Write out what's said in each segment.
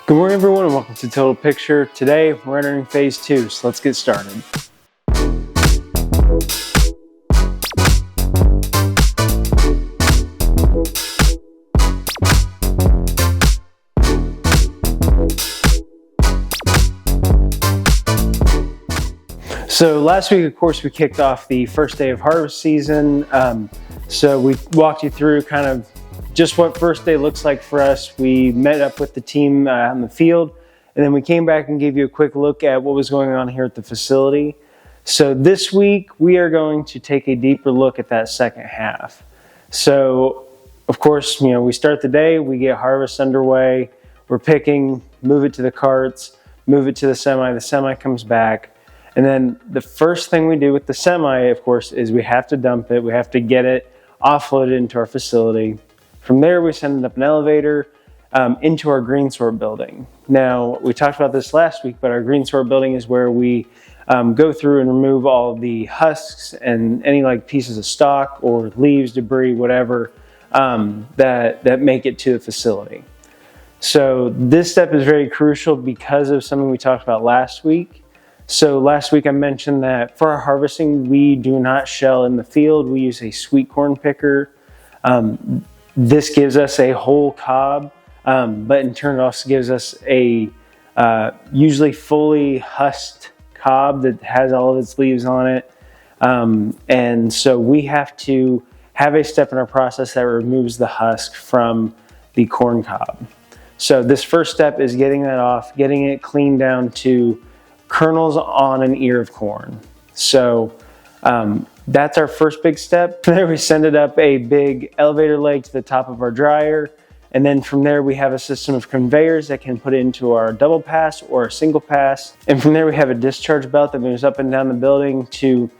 Good morning everyone and welcome to Total Picture. Today we're entering phase 2, so let's get started. So last week, of course, we kicked off the first day of harvest season. So we walked you through kind of just what first day looks like for us. We met up with the team on the field, and then we came back and gave you a quick look at what was going on here at the facility. So this week, we are going to take a deeper look at that second half. So, of course, we start the day, we get harvest underway, we're picking, move it to the carts, move it to the semi comes back. And then the first thing we do with the semi, of course, is we have to dump it. We have to get it offloaded into our facility. From there, we send it up an elevator into our green sort building. Now, we talked about this last week, but our green sort building is where we go through and remove all of the husks and any pieces of stalk or leaves, debris, whatever, that make it to the facility. So this step is very crucial because of something we talked about last week. So last week I mentioned that for our harvesting, we do not shell in the field. We use a sweet corn picker. This gives us a whole cob, but in turn it also gives us a usually fully husked cob that has all of its leaves on it. And so we have to have a step in our process that removes the husk from the corn cob. So this first step is getting that off, getting it cleaned down to kernels on an ear of corn. So that's our first big step. From there, we send it up a big elevator leg to the top of our dryer. And then from there, we have a system of conveyors that can put it into our double pass or a single pass. And from there, we have a discharge belt that moves up and down the building to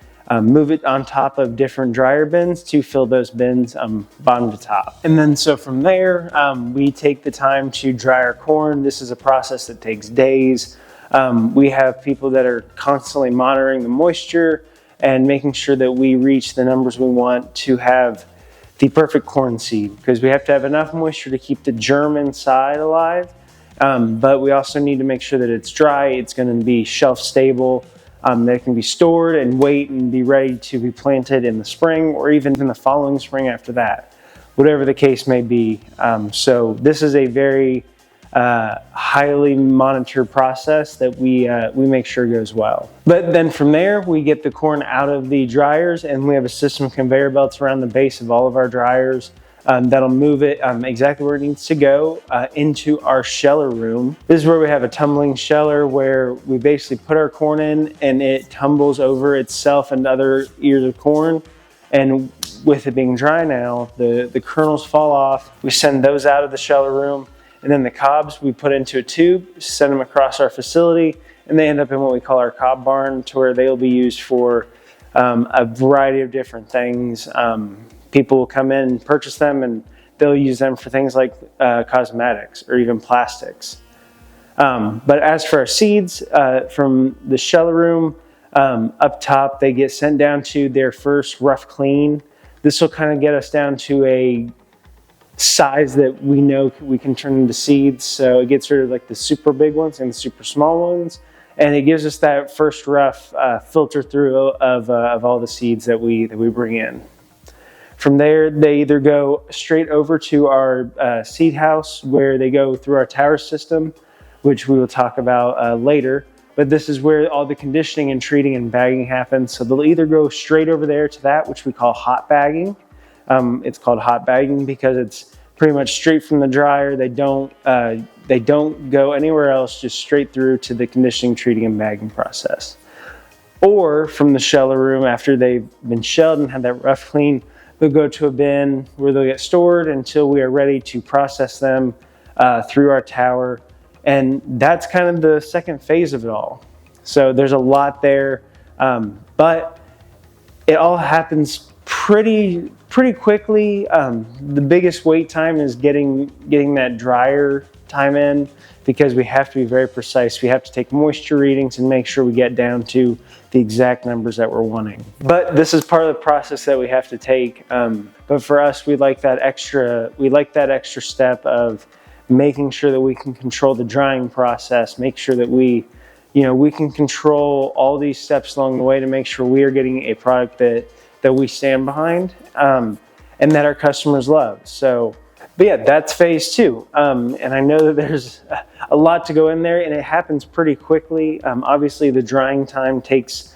move it on top of different dryer bins to fill those bins bottom to top. And then so from there, we take the time to dry our corn. This is a process that takes days. We have people that are constantly monitoring the moisture and making sure that we reach the numbers we want to have the perfect corn seed, because we have to have enough moisture to keep the germ inside alive, but we also need to make sure that it's dry, it's going to be shelf stable, that it can be stored and wait and be ready to be planted in the spring or even in the following spring after that, whatever the case may be. So this is a very highly monitored process that we make sure goes well. But then from there, we get the corn out of the dryers, and we have a system of conveyor belts around the base of all of our dryers that'll move it exactly where it needs to go into our sheller room. This is where we have a tumbling sheller where we basically put our corn in and it tumbles over itself and other ears of corn. And with it being dry now, the kernels fall off. We send those out of the sheller room. And then the cobs we put into a tube, send them across our facility, and they end up in what we call our cob barn, to where they'll be used for a variety of different things. People will come in and purchase them, and they'll use them for things like cosmetics or even plastics. But as for our seeds, from the sheller room up top, they get sent down to their first rough clean. This will kind of get us down to a size that we know we can turn into seeds. So it gets rid of the super big ones and the super small ones, and it gives us that first rough filter through of all the seeds that we bring in. From there, they either go straight over to our seed house, where they go through our tower system, which we will talk about later. But this is where all the conditioning and treating and bagging happens. So they'll either go straight over there to that, which we call hot bagging. It's called hot bagging because it's pretty much straight from the dryer. They don't go anywhere else, just straight through to the conditioning, treating, and bagging process. Or from the sheller room, after they've been shelled and had that rough clean, they'll go to a bin where they'll get stored until we are ready to process them through our tower. And that's kind of the second phase of it all. So there's a lot there, but it all happens pretty quickly. The biggest wait time is getting that dryer time in, because we have to be very precise. We have to take moisture readings and make sure we get down to the exact numbers that we're wanting. But this is part of the process that we have to take. But for us, we like that extra step of making sure that we can control the drying process, make sure that we can control all these steps along the way to make sure we are getting a product that we stand behind, and that our customers love. So, but yeah, that's phase 2. And I know that there's a lot to go in there, and it happens pretty quickly. Obviously, the drying time takes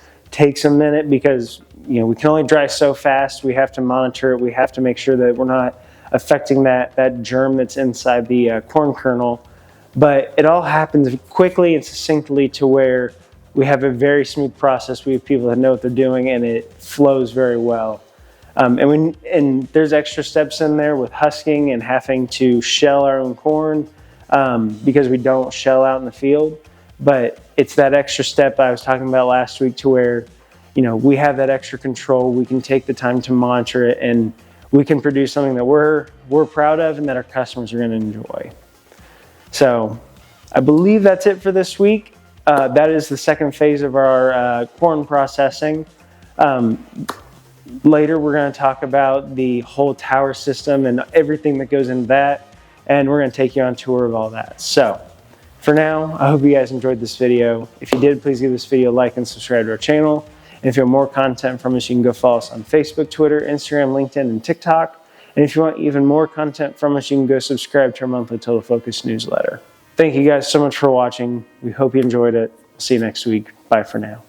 a minute because we can only dry so fast. We have to monitor it. We have to make sure that we're not affecting that germ that's inside the corn kernel. But it all happens quickly and succinctly to where we have a very smooth process. We have people that know what they're doing, and it flows very well. And there's extra steps in there with husking and having to shell our own corn because we don't shell out in the field. But it's that extra step I was talking about last week to where we have that extra control. We can take the time to monitor it, and we can produce something that we're proud of and that our customers are going to enjoy. So I believe that's it for this week. That is the second phase of our corn processing. Later, we're going to talk about the whole tower system and everything that goes into that, and we're going to take you on a tour of all that. So for now, I hope you guys enjoyed this video. If you did, please give this video a like and subscribe to our channel. And if you want more content from us, you can go follow us on Facebook, Twitter, Instagram, LinkedIn, and TikTok. And if you want even more content from us, you can go subscribe to our monthly Total Focus newsletter. Thank you guys so much for watching. We hope you enjoyed it. See you next week. Bye for now.